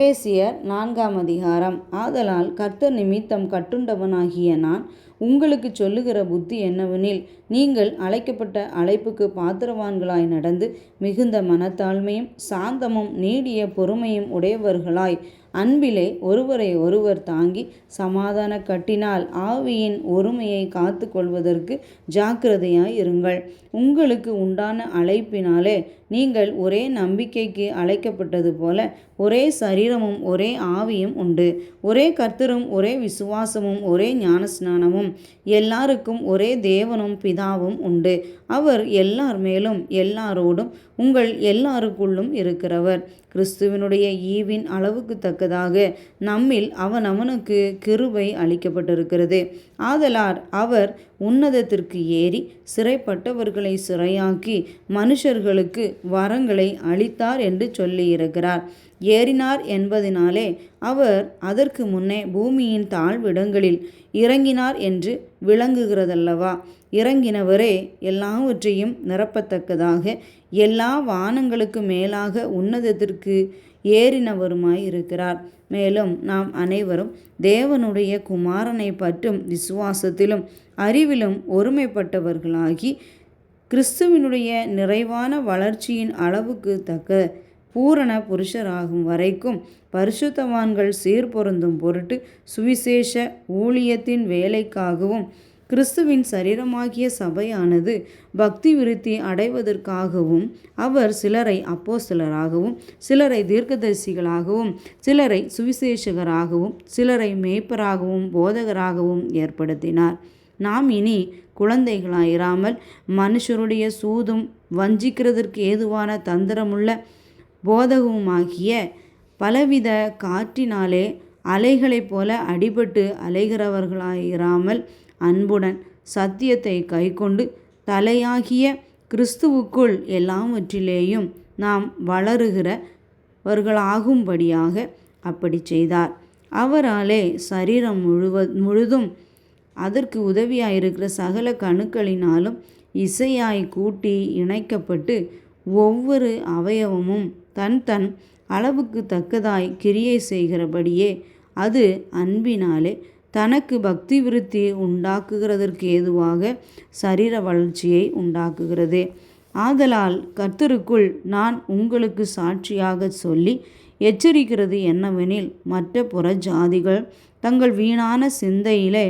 எபேசியர் 4ஆம் அதிகாரம். ஆதலால் கர்த்தர் நிமித்தம் கட்டுண்டவனாகிய நான் உங்களுக்குச் சொல்லுகிற புத்தி என்னவெனில், நீங்கள் அழைக்கப்பட்ட அழைப்புக்கு பாத்திரவான்களாய் நடந்து மிகுந்த மனத்தாழ்மையும் சாந்தமும் நீடிய பொறுமையும் உடையவர்களாய் அன்பிலே ஒருவரை ஒருவர் தாங்கி சமாதான கட்டினால் ஆவியின் ஒருமையை காத்து கொள்வதற்கு ஜாக்கிரதையாய் இருங்கள். உங்களுக்கு உண்டான அழைப்பினாலே நீங்கள் ஒரே நம்பிக்கைக்கு அழைக்கப்பட்டது போல ஒரே சரீரமும் ஒரே ஆவியும் உண்டு. ஒரே கர்த்தரும் ஒரே விசுவாசமும் ஒரே ஞானஸ்நானமும் எல்லாருக்கும் ஒரே தேவனும் பிதாவும் உண்டு. அவர் எல்லார் மேலும் எல்லாரோடும் உங்கள் எல்லாருக்குள்ளும் இருக்கிறவர். கிறிஸ்துவினுடைய ஈவின் அளவுக்கு தக்கதாக நம்மில் அவனவனுக்கு கிருபை அளிக்கப்பட்டிருக்கிறது. ஆதலால் அவர் உன்னதத்திற்கு ஏறி சிறைப்பட்டவர்களை சிறையாக்கி மனுஷர்களுக்கு வரங்களை அளித்தார் என்று சொல்லியிருக்கிறார். ஏறினார் என்பதினாலே அவர் அதற்கு முன்னே பூமியின் தாழ்விடங்களில் இறங்கினார் என்று விளங்குகிறதல்லவா? இறங்கினவரே எல்லாவற்றையும் நிரப்பத்தக்கதாக எல்லா வானங்களுக்கு மேலாக உன்னதத்திற்கு ஏறினவருமாய் இருக்கிறார். மேலும் நாம் அனைவரும் தேவனுடைய குமாரனை பற்றும் விசுவாசத்திலும் அறிவிலும் ஒருமைப்பட்டவர்களாகி கிறிஸ்துவினுடைய நிறைவான வளர்ச்சியின் அளவுக்கு தக்க பூரண புருஷராகும் வரைக்கும் பரிசுத்தவான்கள் சீர்பொருந்தும் பொருட்டு சுவிசேஷ ஊழியத்தின் வேலைக்காகவும் கிறிஸ்துவின் சரீரமாகிய சபையானது பக்தி விருத்தி அடைவதற்காகவும் அவர் சிலரை அப்போஸ்தலராகவும் சிலரை தீர்க்கதரிசிகளாகவும் சிலரை சுவிசேஷகராகவும் சிலரை மேய்ப்பராகவும் போதகராகவும் ஏற்படுத்தினார். நாம் இனி குழந்தைகளாயிராமல் மனுஷருடைய சூதும் வஞ்சிக்கிறதற்கு ஏதுவான தந்திரமுள்ள போதகவுமாகிய பலவித காற்றினாலே அலைகளைப் போல அடிபட்டு அலைகிறவர்களாயிராமல் அன்புடன் சத்தியத்தை கைக்கொண்டு தலையாகிய கிறிஸ்துவுக்குள் எல்லாவற்றிலேயும் நாம் வளருகிறவர்களாகும்படியாக அப்படி செய்தார். அவராலே சரீரம் முழுதும் அதற்கு உதவியாயிருக்கிற சகல கணுக்களினாலும் இசையாய் கூட்டி இணைக்கப்பட்டு ஒவ்வொரு அவயவமும் தன் தன் அளவுக்கு தக்கதாய் கிரியை செய்கிறபடியே அது அன்பினாலே தனக்கு பக்தி விருத்தி உண்டாக்குகிறதற்கு ஏதுவாக சரீர வளர்ச்சியை உண்டாக்குகிறது. ஆதலால் கர்த்தருக்குள் நான் உங்களுக்கு சாட்சியாக சொல்லி எச்சரிக்கிறது என்னவெனில், மற்ற புற ஜாதிகள் தங்கள் வீணான சிந்தையிலே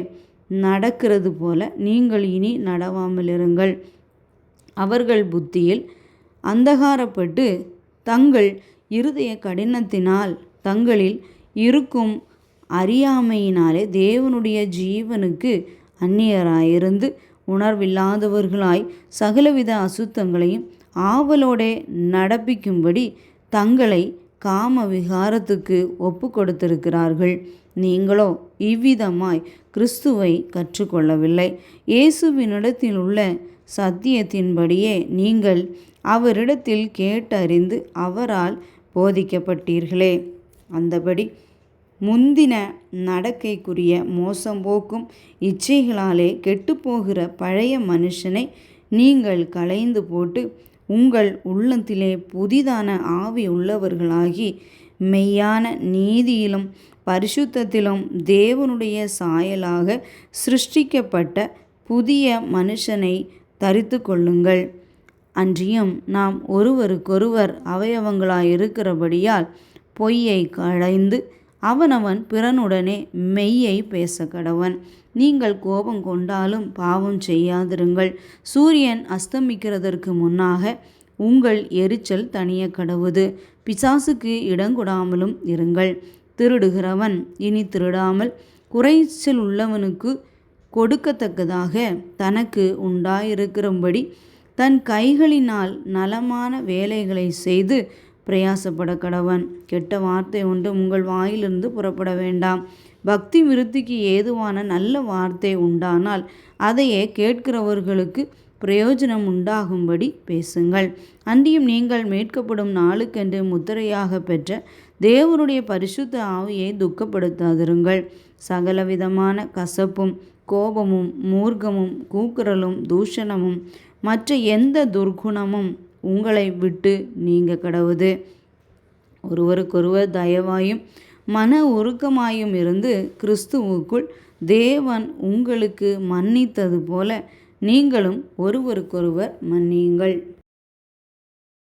நடக்கிறது போல நீங்கள் இனி நடவாமலிருங்கள். அவர்கள் புத்தியில் அந்தகாரப்பட்டு தங்கள் இருதய கடினத்தினால் தங்களில் இருக்கும் அறியாமையினாலே தேவனுடைய ஜீவனுக்கு அந்நியராயிருந்து உணர்வில்லாதவர்களாய் சகலவித அசுத்தங்களையும் ஆவலோடே நடப்பிக்கும்படி தங்களை காம விகாரத்துக்கு ஒப்பு கொடுத்திருக்கிறார்கள். நீங்களோ இவ்விதமாய் கிறிஸ்துவை கற்றுக்கொள்ளவில்லை. இயேசுவினிடத்தில் உள்ள சத்தியத்தின்படியே நீங்கள் அவரிடத்தில் கேட்டறிந்து அவரால் போதிக்கப்பட்டீர்களே. அந்தபடி முந்தின நடக்கைக்குரிய மோசம் போக்கும் இச்சைகளாலே கெட்டுப்போகிற பழைய மனுஷனை நீங்கள் களைந்து போட்டு உங்கள் உள்ளத்திலே புதிதான ஆவி உள்ளவர்களாகி மெய்யான நீதியிலும் பரிசுத்தத்திலும் தேவனுடைய சாயலாக சிருஷ்டிக்கப்பட்ட புதிய மனுஷனை தரித்து கொள்ளுங்கள். அன்றியும் நாம் ஒருவருக்கொருவர் அவயவங்களாயிருக்கிறபடியால் பொய்யை களைந்து அவனவன் பிறனுடனே மெய்யை பேச கடவன். நீங்கள் கோபம் கொண்டாலும் பாவம் செய்யாதிருங்கள். சூரியன் அஸ்தமிக்கிறதற்கு முன்னாக உங்கள் எரிச்சல் தணிய கடவுது. பிசாசுக்கு இடங்கொடாமலும் இருங்கள். திருடுகிறவன் இனி திருடாமல் குறைச்சல் உள்ளவனுக்கு கொடுக்கத்தக்கதாக தனக்கு உண்டாயிருக்கிறபடி தன் கைகளினால் நலமான வேலைகளை செய்து பிரயாசப்பட கடவன். கெட்ட வார்த்தை ஒன்று உங்கள் வாயிலிருந்து புறப்பட வேண்டாம். பக்தி விருத்திக்கு ஏதுவான நல்ல வார்த்தை உண்டானால் அதையே கேட்கிறவர்களுக்கு பிரயோஜனம் உண்டாகும்படி பேசுங்கள். அன்றியும் நீங்கள் மீட்கப்படும் நாளுக்கென்று முத்திரையாக பெற்ற தேவனுடைய பரிசுத்த ஆவியை துக்கப்படுத்தாதிருங்கள். சகலவிதமான கசப்பும் கோபமும் மூர்க்கமும் கூக்குரலும் தூஷணமும் மற்ற எந்த துர்க்குணமும் உங்களை விட்டு நீங்க கடவுது. ஒருவருக்கொருவர் தயவாயும் மன உருக்கமாயும் இருந்து கிறிஸ்துவுக்குள் தேவன் உங்களுக்கு மன்னித்தது போல நீங்களும் ஒருவருக்கொருவர் மன்னியுங்கள்.